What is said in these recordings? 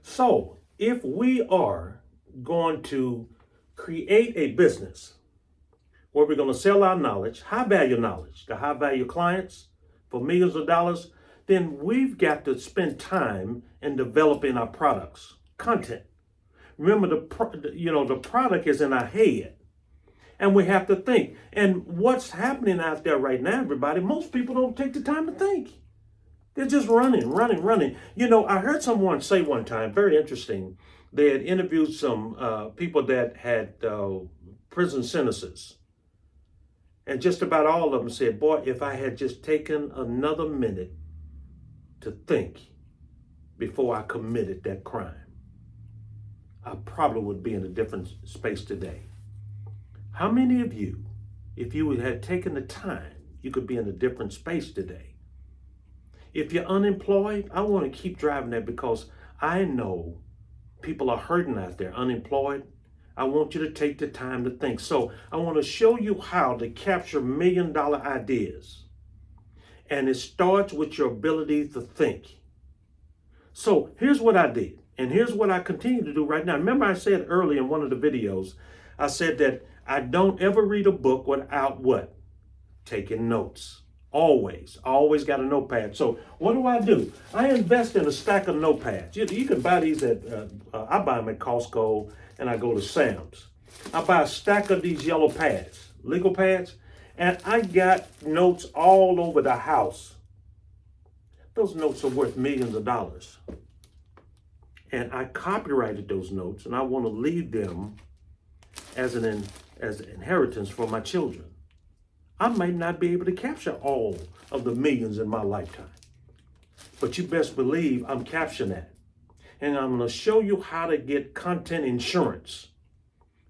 So if we are going to create a business where we're going to sell our knowledge, high value knowledge, to high value clients for millions of dollars, then we've got to spend time in developing our products, content. Remember, the product is in our head, and we have to think. And what's happening out there right now, everybody? Most people don't take the time to think. They're just running, running, running. I heard someone say one time, very interesting. They had interviewed some people that had prison sentences. And just about all of them said, boy, if I had just taken another minute to think before I committed that crime, I probably would be in a different space today. How many of you, if you had taken the time, you could be in a different space today? If you're unemployed, I want to keep driving that because I know people are hurting out there, unemployed. I want you to take the time to think. So I want to show you how to capture $1 million ideas. And it starts with your ability to think. So here's what I did. And here's what I continue to do right now. Remember I said earlier in one of the videos, I said that I don't ever read a book without what? Taking notes. Always got a notepad. So what do? I invest in a stack of notepads. You can buy these I buy them at Costco and I go to Sam's. I buy a stack of these yellow pads, legal pads, and I got notes all over the house. Those notes are worth millions of dollars. And I copyrighted those notes and I want to leave them as an inheritance for my children. I might not be able to capture all of the millions in my lifetime, but you best believe I'm capturing that. And I'm going to show you how to get content insurance.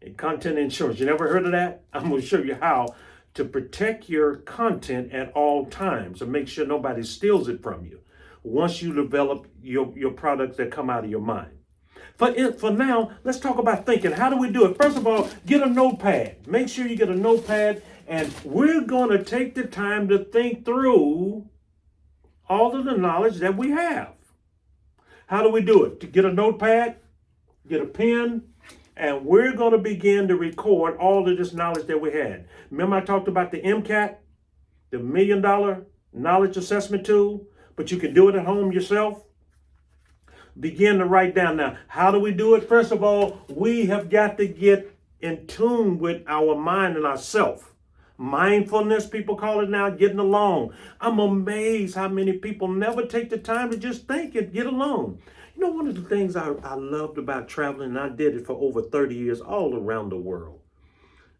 And content insurance, you never heard of that? I'm going to show you how to protect your content at all times and make sure nobody steals it from you once you develop your products that come out of your mind. For now, let's talk about thinking. How do we do it? First of all, get a notepad. Make sure you get a notepad, and we're going to take the time to think through all of the knowledge that we have. How do we do it? To get a notepad, get a pen, and we're going to begin to record all of this knowledge that we had. Remember I talked about the MCAT, the $1 Million Knowledge Assessment Tool, but you can do it at home yourself. Begin to write down now. How do we do it? First of all, we have got to get in tune with our mind and ourself. Mindfulness, people call it now, getting alone. I'm amazed how many people never take the time to just think and get alone. One of the things I loved about traveling, and I did it for over 30 years all around the world.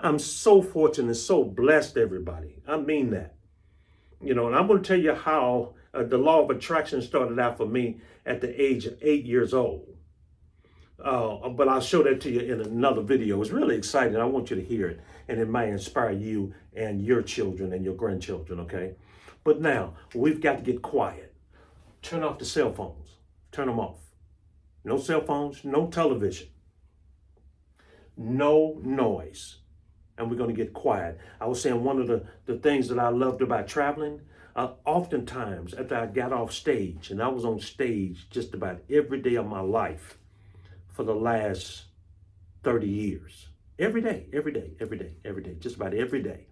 I'm so fortunate, so blessed, everybody. I mean that. And I'm going to tell you how the law of attraction started out for me at the age of 8 years old. But I'll show that to you in another video. It's really exciting. I want you to hear it, and it might inspire you and your children and your grandchildren, okay? But now, we've got to get quiet. Turn off the cell phones. Turn them off. No cell phones, no television, no noise. And we're going to get quiet. I was saying one of the things that I loved about traveling, oftentimes after I got off stage, and I was on stage just about every day of my life for the last 30 years. Every day, just about every day.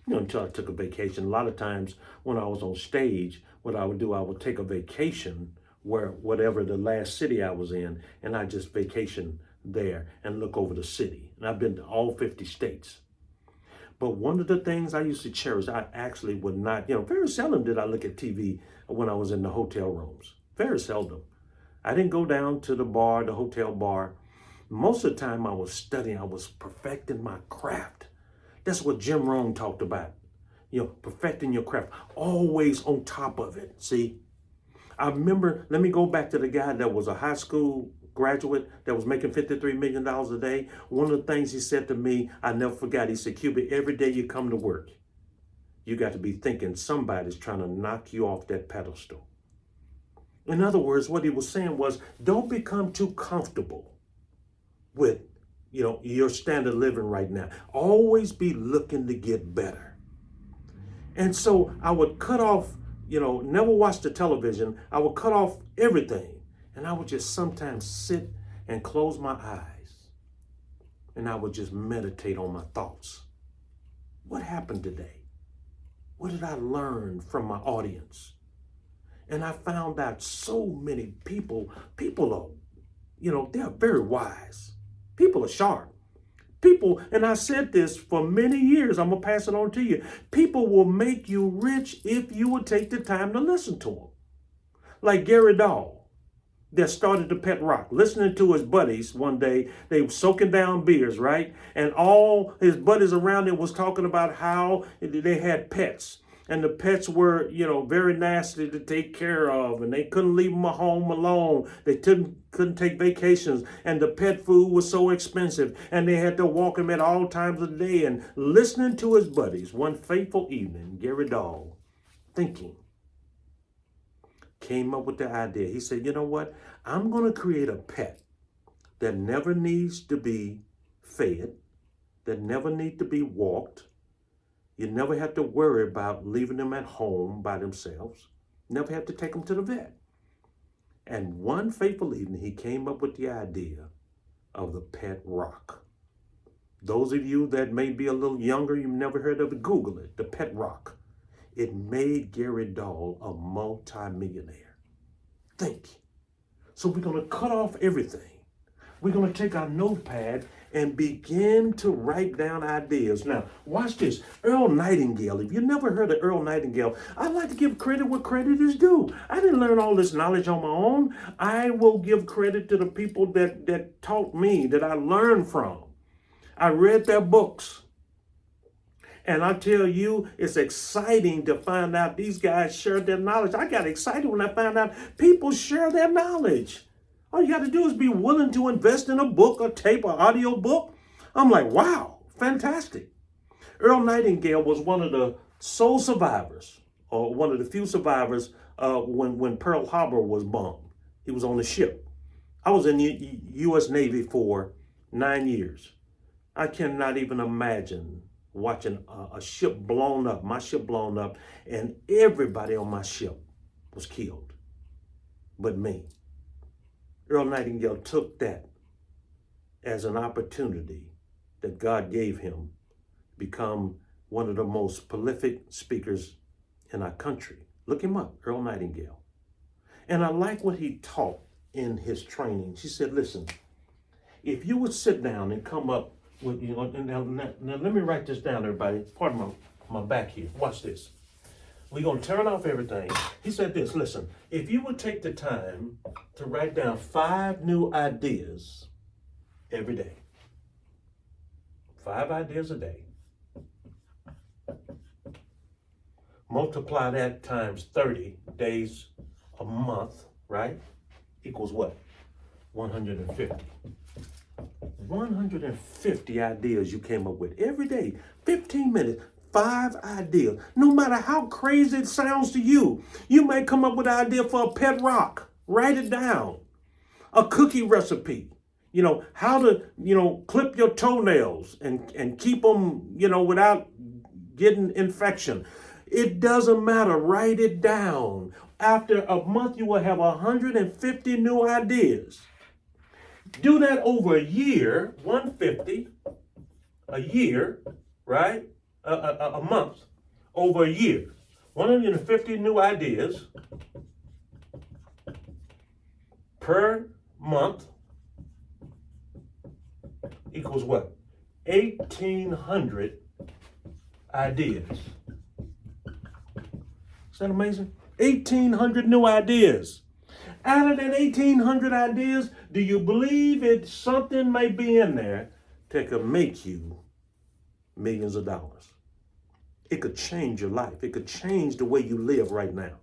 Until I took a vacation. A lot of times when I was on stage, what I would do, I would take a vacation whatever the last city I was in, and I just vacation there and look over the city. And I've been to all 50 states. But one of the things I used to cherish, I actually would not, very seldom did I look at TV when I was in the hotel rooms. Very seldom. I didn't go down to the bar, the hotel bar. Most of the time I was studying, I was perfecting my craft. That's what Jim Rohn talked about. Perfecting your craft, always on top of it, see? I remember, let me go back to the guy that was a high school graduate that was making $53 million a day. One of the things he said to me, I never forgot, he said, Cubie, every day you come to work, you got to be thinking somebody's trying to knock you off that pedestal. In other words, what he was saying was, don't become too comfortable with, your standard of living right now. Always be looking to get better. And so I would cut off, never watch the television. I would cut off everything And I would just sometimes sit and close my eyes. And I would just meditate on my thoughts. What happened today? What did I learn from my audience? And I found out so many people are, they're very wise. People are sharp. People, and I said this for many years, I'm going to pass it on to you. People will make you rich if you will take the time to listen to them. Like Gary Dahl, that started the Pet Rock, listening to his buddies one day. They were soaking down beers, right? And all his buddies around him was talking about how they had pets. And the pets were, very nasty to take care of. And they couldn't leave them at home alone. They couldn't take vacations. And the pet food was so expensive. And they had to walk him at all times of the day. And listening to his buddies, one fateful evening, Gary Dahl, thinking, came up with the idea. He said, you know what? I'm going to create a pet that never needs to be fed, that never needs to be walked. You never have to worry about leaving them at home by themselves. Never have to take them to the vet. And one fateful evening, he came up with the idea of the Pet Rock. Those of you that may be a little younger, you've never heard of it, Google it, the Pet Rock. It made Gary Dahl a multi-millionaire. Think. So we're going to cut off everything. We're going to take our notepad and begin to write down ideas. Now, watch this. Earl Nightingale. If you've never heard of Earl Nightingale, I'd like to give credit where credit is due. I didn't learn all this knowledge on my own. I will give credit to the people that taught me, that I learned from. I read their books. And I tell you, it's exciting to find out these guys share their knowledge. I got excited when I found out people share their knowledge. All you got to do is be willing to invest in a book, a tape, or audio book. I'm like, wow, fantastic. Earl Nightingale was one of the sole survivors, or one of the few survivors when Pearl Harbor was bombed. He was on the ship. I was in the U.S. Navy for 9 years. I cannot even imagine watching a ship blown up, my ship blown up, and everybody on my ship was killed but me. Earl Nightingale took that as an opportunity that God gave him to become one of the most prolific speakers in our country. Look him up, Earl Nightingale. And I like what he taught in his training. She said, listen, if you would sit down and come up with, now let me write this down, everybody. Pardon my back here. Watch this. We're going to turn off everything. He said this, listen, if you would take the time to write down 5 new ideas every day, 5 ideas a day, multiply that times 30 days a month, right? Equals what? 150. 150 ideas you came up with every day, 15 minutes. 5 ideas. No matter how crazy it sounds to you, you may come up with an idea for a pet rock. Write it down. A cookie recipe. How to, clip your toenails and keep them, without getting infection. It doesn't matter. Write it down. After a month, you will have 150 new ideas. Do that over a year, 150, a year, right? A month, over a year. 150 new ideas per month equals what? 1,800 ideas. Is that amazing? 1,800 new ideas. Out of that 1,800 ideas, do you believe something may be in there that could make you millions of dollars? It could change your life. It could change the way you live right now.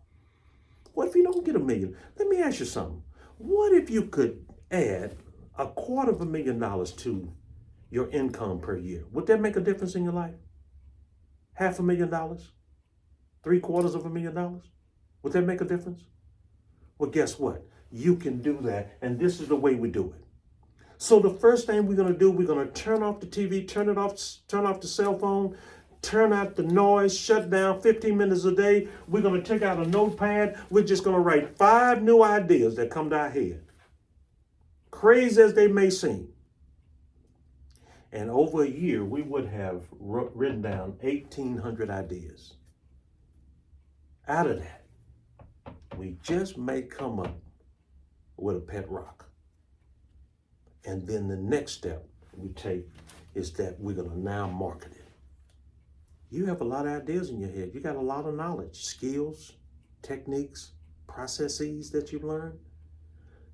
What if you don't get $1 million? Let me ask you something. What if you could add $250,000 to your income per year? Would that make a difference in your life? $500,000? $750,000? Would that make a difference? Well, guess what? You can do that, and this is the way we do it. So the first thing we're going to do, we're going to turn off the TV, turn off the cell phone, turn out the noise, shut down 15 minutes a day. We're going to take out a notepad. We're just going to write 5 new ideas that come to our head. Crazy as they may seem. And over a year, we would have written down 1,800 ideas. Out of that, we just may come up with a pet rock. And then the next step we take is that we're going to now market it. You have a lot of ideas in your head. You got a lot of knowledge, skills, techniques, processes that you've learned.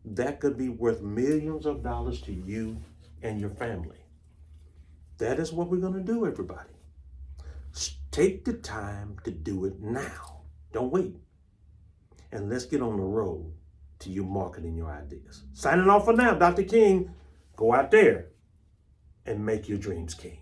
That could be worth millions of dollars to you and your family. That is what we're going to do, everybody. Take the time to do it now. Don't wait. And let's get on the road to you marketing your ideas. Signing off for now, Dr. King. Go out there and make your dreams king.